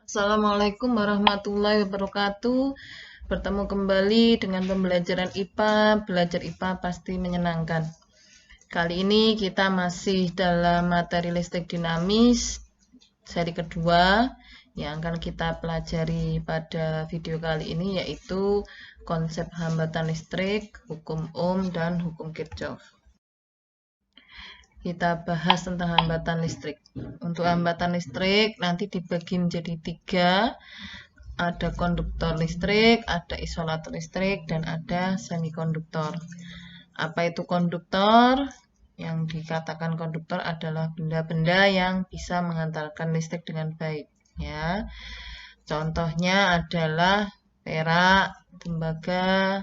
Assalamualaikum warahmatullahi wabarakatuh. Bertemu kembali dengan pembelajaran IPA. Belajar IPA pasti menyenangkan. Kali ini kita masih dalam materi listrik dinamis seri kedua yang akan kita pelajari pada video kali ini, yaitu konsep hambatan listrik, hukum Ohm, dan hukum Kirchhoff. Kita bahas tentang hambatan listrik. Untuk hambatan listrik nanti dibagi menjadi 3. Ada konduktor listrik, ada isolator listrik, dan ada semikonduktor. Apa itu konduktor? Yang dikatakan konduktor adalah benda-benda yang bisa mengantarkan listrik dengan baik. Ya, contohnya adalah perak, tembaga,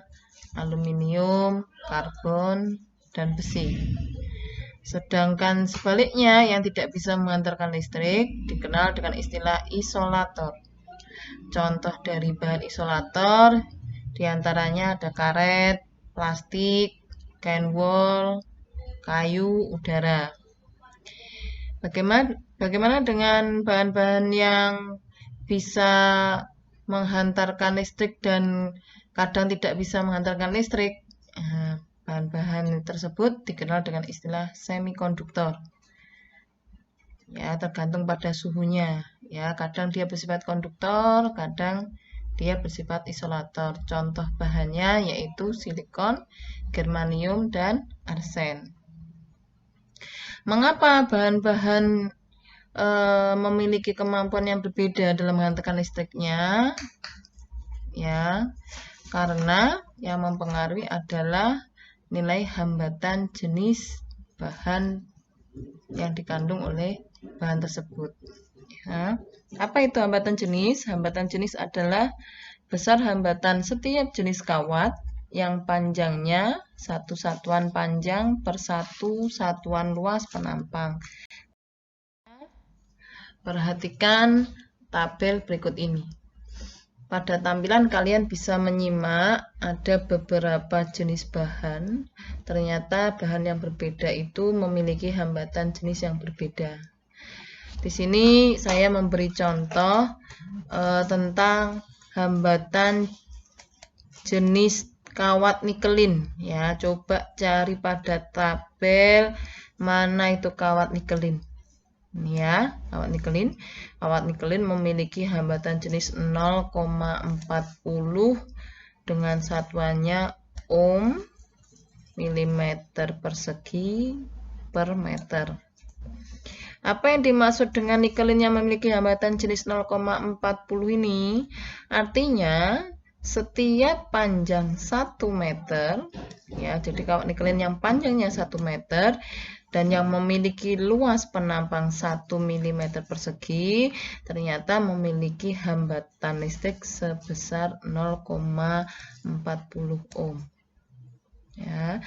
aluminium, karbon, dan besi. Sedangkan sebaliknya, yang tidak bisa mengantarkan listrik dikenal dengan istilah isolator. Contoh dari bahan isolator diantaranya ada karet, plastik, kain wol, kayu, udara. Bagaimana dengan bahan-bahan yang bisa menghantarkan listrik dan kadang tidak bisa menghantarkan listrik? Bahan-bahan tersebut dikenal dengan istilah semikonduktor. Ya, tergantung pada suhunya. Ya, kadang dia bersifat konduktor, kadang dia bersifat isolator. Contoh bahannya yaitu silikon, germanium, dan arsen. Mengapa bahan-bahan memiliki kemampuan yang berbeda dalam menghantarkan listriknya? Ya, karena yang mempengaruhi adalah nilai hambatan jenis bahan yang dikandung oleh bahan tersebut. Ya. Apa itu hambatan jenis? Hambatan jenis adalah besar hambatan setiap jenis kawat yang panjangnya satu satuan panjang per satu satuan luas penampang. Perhatikan tabel berikut ini. Pada tampilan kalian bisa menyimak ada beberapa jenis bahan. Ternyata bahan yang berbeda itu memiliki hambatan jenis yang berbeda. Di sini saya memberi contoh tentang hambatan jenis kawat nikelin. Ya, coba cari pada tabel mana itu kawat nikelin. Ini ya, kawat nikelin. Kawat nikelin memiliki hambatan jenis 0,40 dengan satuannya ohm milimeter persegi per meter. Apa yang dimaksud dengan nikelin yang memiliki hambatan jenis 0,40 ini? Artinya setiap panjang 1 meter, ya, jadi kawat nikelin yang panjangnya 1 meter dan yang memiliki luas penampang 1 mm persegi ternyata memiliki hambatan listrik sebesar 0,40 ohm. Ya,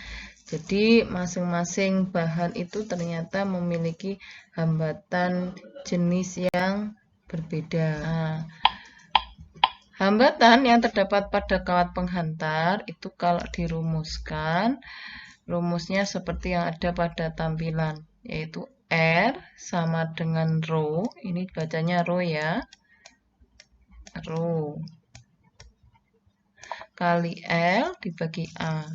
jadi masing-masing bahan itu ternyata memiliki hambatan jenis yang berbeda. Nah, hambatan yang terdapat pada kawat penghantar itu kalau dirumuskan, rumusnya seperti yang ada pada tampilan, yaitu R sama dengan Rho, ini bacanya Rho ya, Rho kali L dibagi A.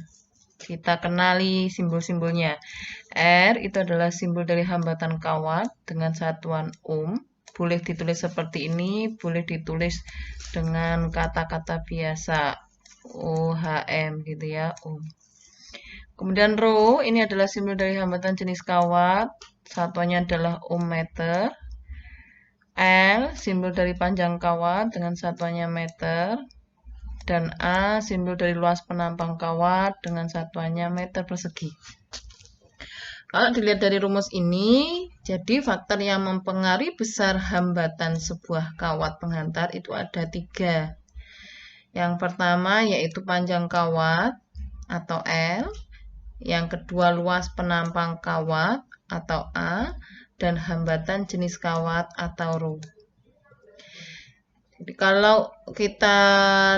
Kita kenali simbol-simbolnya. R itu adalah simbol dari hambatan kawat dengan satuan ohm. Boleh ditulis seperti ini, boleh ditulis dengan kata-kata biasa OHM gitu ya, ohm. Kemudian Rho ini adalah simbol dari hambatan jenis kawat, satuannya adalah ohm meter. L simbol dari panjang kawat dengan satuannya meter. Dan A simbol dari luas penampang kawat dengan satuannya meter persegi. Kalau dilihat dari rumus ini, jadi faktor yang mempengaruhi besar hambatan sebuah kawat penghantar itu ada 3. Yang pertama yaitu panjang kawat atau L, yang kedua luas penampang kawat atau A, dan hambatan jenis kawat atau Rho. Jadi kalau kita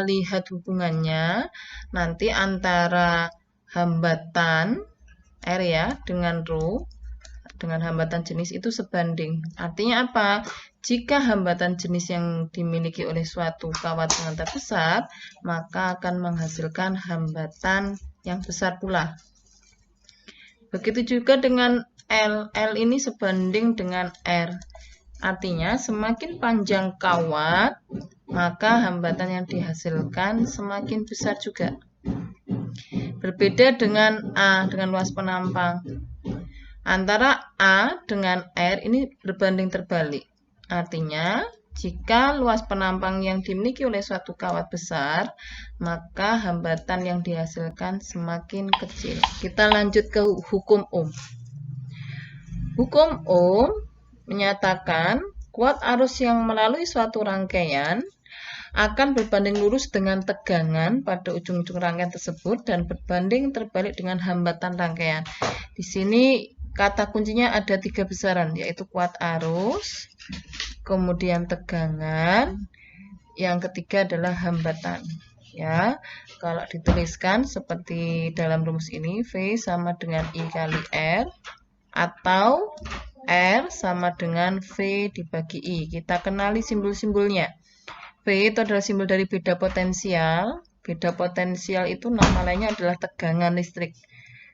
lihat hubungannya, nanti antara hambatan R ya dengan Rho, dengan hambatan jenis itu sebanding. Artinya apa? Jika hambatan jenis yang dimiliki oleh suatu kawat pengantar besar, maka akan menghasilkan hambatan yang besar pula. Begitu juga dengan L. L ini sebanding dengan R. Artinya semakin panjang kawat, maka hambatan yang dihasilkan semakin besar juga. Berbeda dengan A, dengan luas penampang. Antara A dengan R ini berbanding terbalik. Artinya, jika luas penampang yang dimiliki oleh suatu kawat besar, maka hambatan yang dihasilkan semakin kecil. Kita lanjut ke hukum Ohm. Hukum Ohm menyatakan kuat arus yang melalui suatu rangkaian akan berbanding lurus dengan tegangan pada ujung-ujung rangkaian tersebut dan berbanding terbalik dengan hambatan rangkaian. Di sini kata kuncinya ada 3 besaran, yaitu kuat arus, kemudian tegangan, yang ketiga adalah hambatan. Ya, kalau dituliskan seperti dalam rumus ini, V sama dengan I kali R, atau R sama dengan V dibagi I. Kita kenali simbol-simbolnya. V itu adalah simbol dari beda potensial. Beda potensial itu nama lainnya adalah tegangan listrik.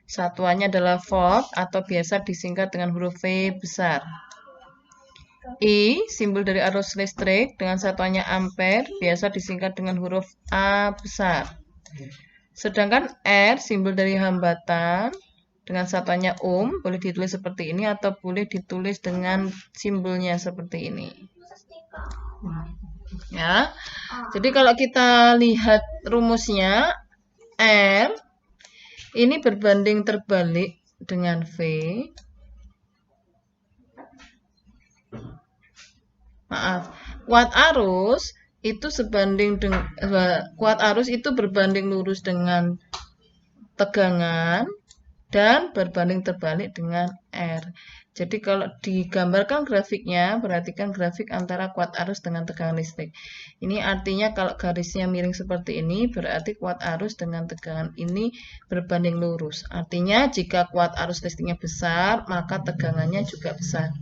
Satuannya adalah volt atau biasa disingkat dengan huruf V besar. I, simbol dari arus listrik dengan satuannya ampere, biasa disingkat dengan huruf A besar. Sedangkan R, simbol dari hambatan dengan satuannya ohm, boleh ditulis seperti ini atau boleh ditulis dengan simbolnya seperti ini. Ya, jadi kalau kita lihat rumusnya, R ini berbanding terbalik dengan V. Maaf, kuat arus itu sebanding dengan kuat arus itu berbanding lurus dengan tegangan dan berbanding terbalik dengan R. Jadi kalau digambarkan grafiknya, perhatikan grafik antara kuat arus dengan tegangan listrik. Ini artinya kalau garisnya miring seperti ini, berarti kuat arus dengan tegangan ini berbanding lurus. Artinya jika kuat arus listriknya besar, maka tegangannya juga besar.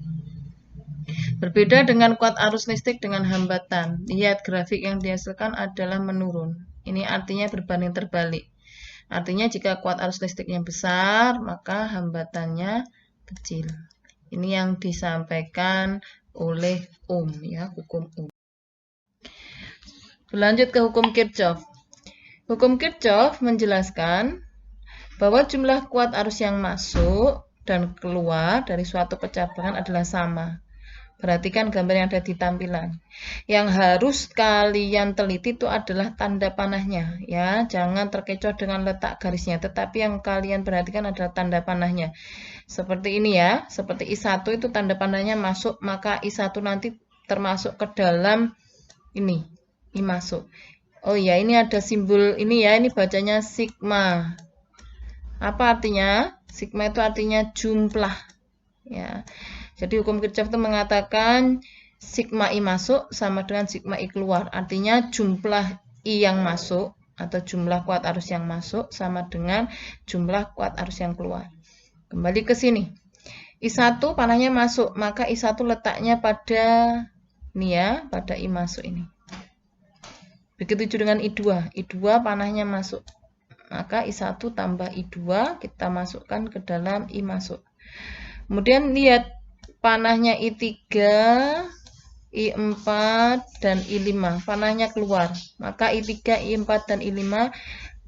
Berbeda dengan kuat arus listrik dengan hambatan. Lihat grafik yang dihasilkan adalah menurun. Ini artinya berbanding terbalik. Artinya jika kuat arus listriknya besar, maka hambatannya kecil. Ini yang disampaikan oleh Ohm, ya, hukum Ohm. Berlanjut ke hukum Kirchhoff. Hukum Kirchhoff menjelaskan bahwa jumlah kuat arus yang masuk dan keluar dari suatu pecabangan adalah sama. Perhatikan gambar yang ada di tampilan. Yang harus kalian teliti itu adalah tanda panahnya, ya. Jangan terkecoh dengan letak garisnya, tetapi yang kalian perhatikan adalah tanda panahnya. Seperti ini ya, seperti I1 itu tanda panahnya masuk, maka I1 nanti termasuk ke dalam ini, I masuk. Oh ya, ini ada simbol ini ya, ini bacanya sigma. Apa artinya? Sigma itu artinya jumlah, ya. Jadi hukum Kirchhoff itu mengatakan sigma I masuk sama dengan sigma I keluar. Artinya jumlah I yang masuk atau jumlah kuat arus yang masuk sama dengan jumlah kuat arus yang keluar. Kembali ke sini. I1 panahnya masuk, maka I1 letaknya pada ini ya, pada I masuk ini. Begitu juga dengan I2. I2 panahnya masuk. Maka I1 tambah I2 kita masukkan ke dalam I masuk. Kemudian lihat panahnya I3, I4, dan I5. Panahnya keluar. Maka I3, I4, dan I5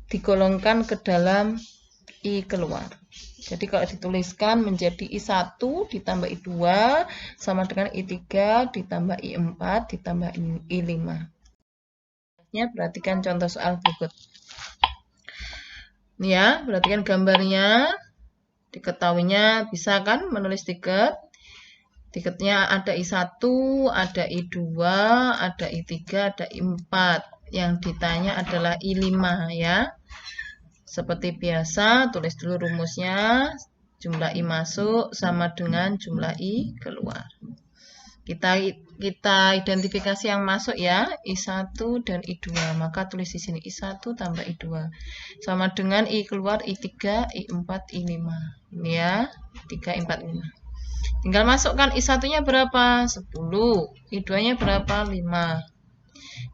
digolongkan ke dalam I keluar. Jadi kalau dituliskan menjadi I1 ditambah I2 sama dengan I3 ditambah I4 ditambah I5. Perhatikan contoh soal berikut. Ini ya, perhatikan gambarnya. Diketahuinya bisa kan menulis tiket. Tiketnya ada I1, ada I2, ada I3, ada I4. Yang ditanya adalah I5 ya. Seperti biasa, tulis dulu rumusnya. Jumlah I masuk sama dengan jumlah I keluar. Kita identifikasi yang masuk ya, I1 dan I2. Maka tulis di sini I1 tambah I2. Sama dengan I keluar I3, I4, I5. Ini ya, 3, 4, 5. Tinggal masukkan I1-nya berapa? 10. I2-nya berapa? 5.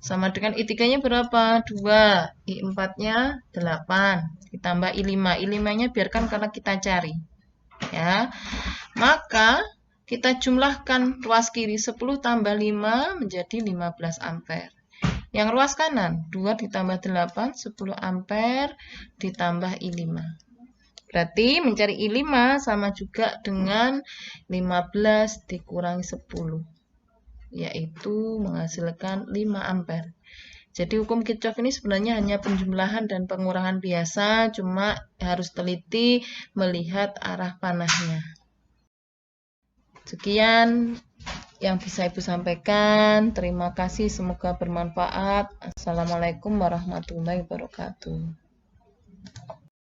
Sama dengan I3-nya berapa? 2. I4-nya 8. Ditambah I5. I5-nya biarkan karena kita cari. Ya. Maka kita jumlahkan ruas kiri 10 tambah 5 menjadi 15 ampere. Yang ruas kanan 2 ditambah 8, 10 ampere ditambah I5. Berarti mencari I5 sama juga dengan 15 dikurangi 10, yaitu menghasilkan 5 ampere. Jadi hukum Kirchhoff ini sebenarnya hanya penjumlahan dan pengurangan biasa, cuma harus teliti melihat arah panahnya. Sekian yang bisa Ibu sampaikan. Terima kasih, semoga bermanfaat. Assalamualaikum warahmatullahi wabarakatuh.